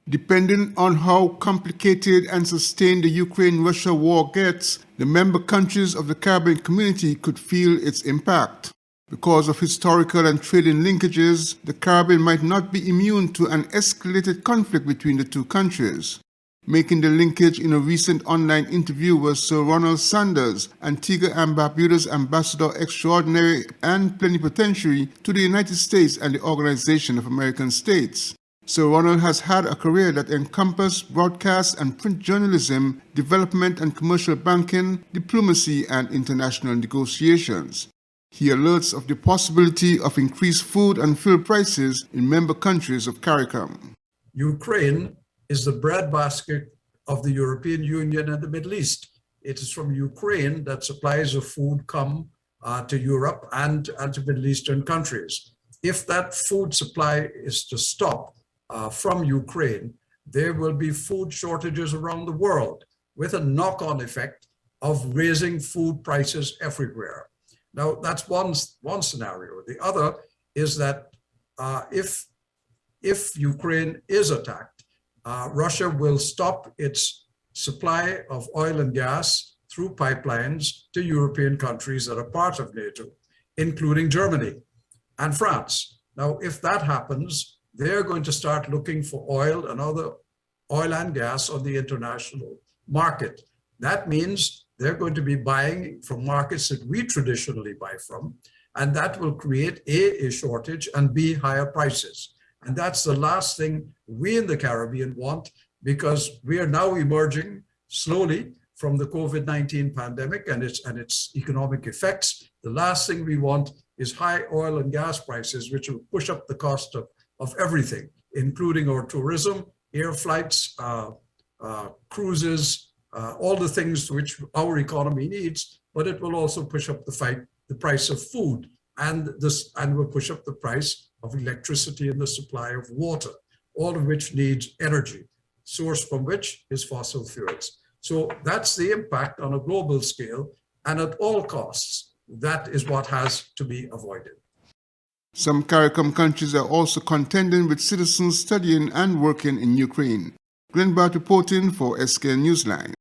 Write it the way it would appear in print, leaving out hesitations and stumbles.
Depending on how complicated and sustained the Ukraine-Russia war gets, the member countries of the Caribbean community could feel its impact. Because of historical and trading linkages, the Caribbean might not be immune to an escalated conflict between the two countries. Making the linkage in a recent online interview was Sir Ronald Sanders, Antigua and Barbuda's Ambassador Extraordinary and Plenipotentiary to the United States and the Organization of American States. Sir Ronald has had a career that encompassed broadcast and print journalism, development and commercial banking, diplomacy, and international negotiations. He alerts of the possibility of increased food and fuel prices in member countries of Caricom. Ukraine is the breadbasket of the European Union and the Middle East. It is from Ukraine that supplies of food come to Europe and to Middle Eastern countries. If that food supply is to stop from Ukraine, there will be food shortages around the world with a knock-on effect of raising food prices everywhere. Now, that's one scenario. The other is that if Ukraine is attacked, Russia will stop its supply of oil and gas through pipelines to European countries that are part of NATO, including Germany and France. Now, if that happens, they're going to start looking for oil and other oil and gas on the international market. That means they're going to be buying from markets that we traditionally buy from, and that will create A, a shortage, and B, higher prices. And that's the last thing we in the Caribbean want, because we are now emerging slowly from the COVID-19 pandemic and its economic effects. The last thing we want is high oil and gas prices, which will push up the cost of everything, including our tourism, air flights, cruises, all the things which our economy needs, but it will also push up the price of food and will push up the price of electricity and the supply of water, all of which needs energy, source from which is fossil fuels. So that's the impact on a global scale, and at all costs, that is what has to be avoided. Some Caricom countries are also contending with citizens studying and working in Ukraine. Glenn Bart reporting for SK Newsline.